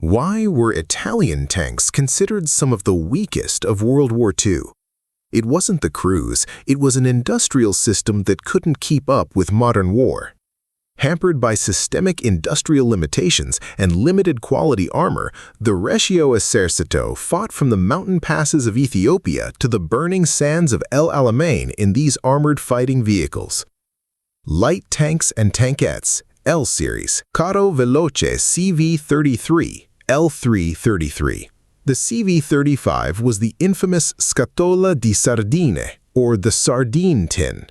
Why were Italian tanks considered some of the weakest of World War II? It wasn't the crews, it was an industrial system that couldn't keep up with modern war. Hampered by systemic industrial limitations and limited quality armor, the Regio Esercito fought from the mountain passes of Ethiopia to the burning sands of El Alamein in these armored fighting vehicles. Light tanks and tankettes, L series, Carro Veloce CV-33, L333. The CV-35 was the infamous Scatola di Sardine, or the sardine tin.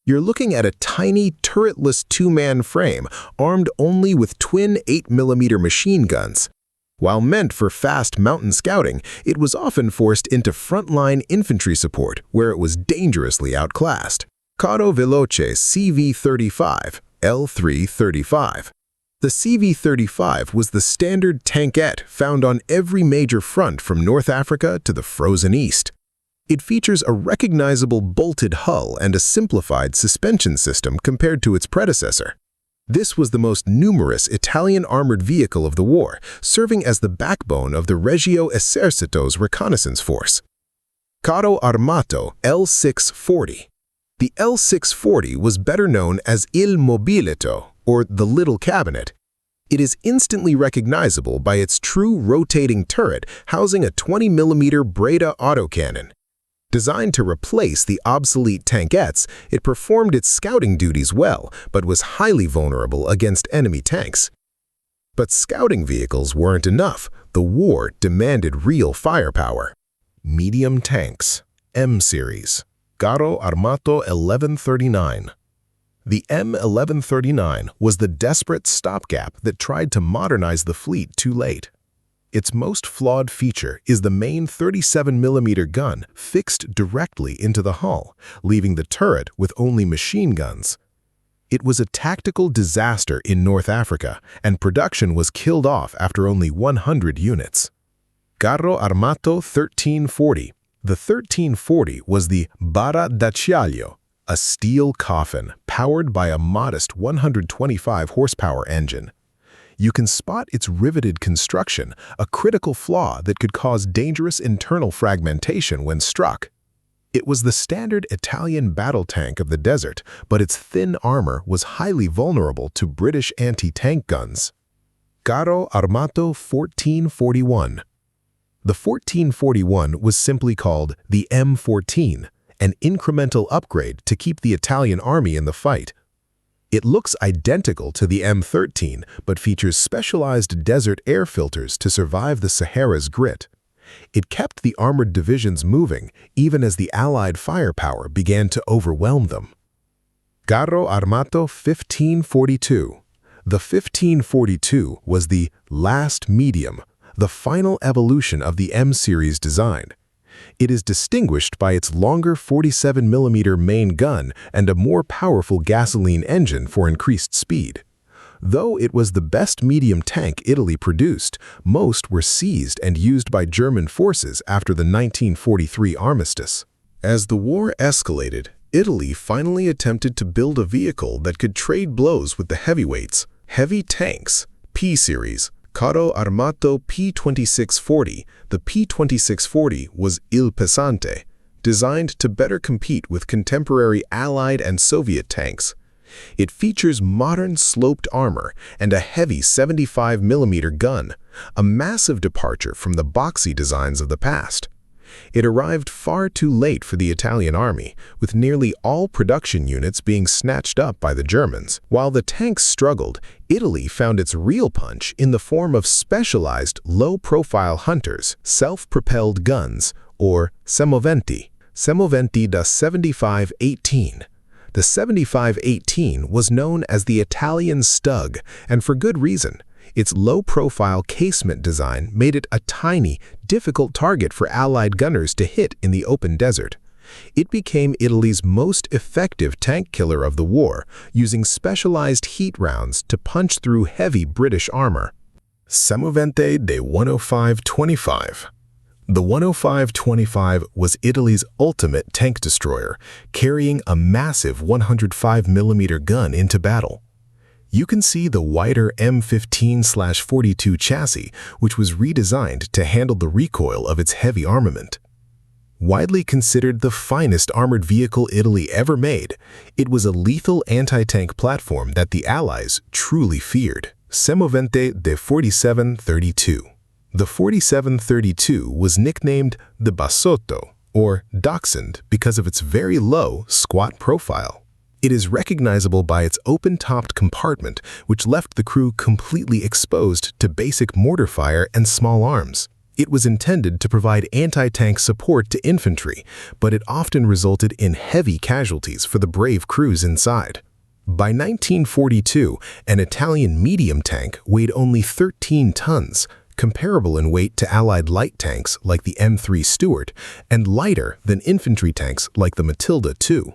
You're looking at a tiny, turretless two-man frame armed only with twin 8mm machine guns. While meant for fast mountain scouting, it was often forced into frontline infantry support, where it was dangerously outclassed. Carro Veloce CV-35, L335. The CV-35 was the standard tankette found on every major front from North Africa to the frozen East. It features a recognizable bolted hull and a simplified suspension system compared to its predecessor. This was the most numerous Italian armored vehicle of the war, serving as the backbone of the Regio Esercito's reconnaissance force. Carro Armato L640. The L640 was better known as Il Mobiletto, or the Little Cabinet. It is instantly recognizable by its true rotating turret housing a 20mm Breda autocannon. Designed to replace the obsolete tankettes, it performed its scouting duties well, but was highly vulnerable against enemy tanks. But scouting vehicles weren't enough. The war demanded real firepower. Medium tanks, M series, Carro Armato 1139. The M1139 was the desperate stopgap that tried to modernize the fleet too late. Its most flawed feature is the main 37mm gun fixed directly into the hull, leaving the turret with only machine guns. It was a tactical disaster in North Africa, and production was killed off after only 100 units. Carro Armato 1340. The 1340 was the bara d'acciaio, a steel coffin powered by a modest 125 horsepower engine. You can spot its riveted construction, a critical flaw that could cause dangerous internal fragmentation when struck. It was the standard Italian battle tank of the desert, but its thin armor was highly vulnerable to British anti-tank guns. Carro Armato 1441. The 1441 was simply called the M14, an incremental upgrade to keep the Italian army in the fight. It looks identical to the M13, but features specialized desert air filters to survive the Sahara's grit. It kept the armored divisions moving, even as the Allied firepower began to overwhelm them. Carro Armato 1542. The 1542 was the last medium, the final evolution of the M-series design. It is distinguished by its longer 47mm main gun and a more powerful gasoline engine for increased speed. Though it was the best medium tank Italy produced, most were seized and used by German forces after the 1943 armistice. As the war escalated, Italy finally attempted to build a vehicle that could trade blows with the heavyweights, heavy tanks, P-series. Carro Armato P2640. The P2640 was Il Pesante, designed to better compete with contemporary Allied and Soviet tanks. It features modern sloped armor and a heavy 75mm gun, a massive departure from the boxy designs of the past. It arrived far too late for the Italian army, with nearly all production units being snatched up by the Germans. While the tanks struggled, Italy found its real punch in the form of specialized low-profile hunters, self-propelled guns, or Semovente. Semovente da 7518. The 7518 was known as the Italian Stug, and for good reason. Its low-profile casement design made it a tiny, difficult target for Allied gunners to hit in the open desert. It became Italy's most effective tank killer of the war, using specialized heat rounds to punch through heavy British armor. Semovente de 105-25. The 105-25 was Italy's ultimate tank destroyer, carrying a massive 105mm gun into battle. You can see the wider M15/42 chassis, which was redesigned to handle the recoil of its heavy armament. Widely considered the finest armored vehicle Italy ever made, it was a lethal anti-tank platform that the Allies truly feared. Semovente de 4732. The 4732 was nicknamed the Bassotto, or Dachshund, because of its very low, squat profile. It is recognizable by its open-topped compartment, which left the crew completely exposed to basic mortar fire and small arms. It was intended to provide anti-tank support to infantry, but it often resulted in heavy casualties for the brave crews inside. By 1942, an Italian medium tank weighed only 13 tons, comparable in weight to Allied light tanks like the M3 Stuart, and lighter than infantry tanks like the Matilda II.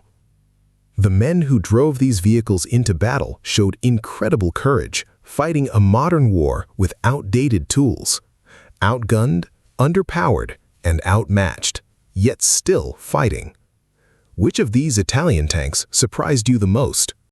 The men who drove these vehicles into battle showed incredible courage, fighting a modern war with outdated tools. Outgunned, underpowered, and outmatched, yet still fighting. Which of these Italian tanks surprised you the most?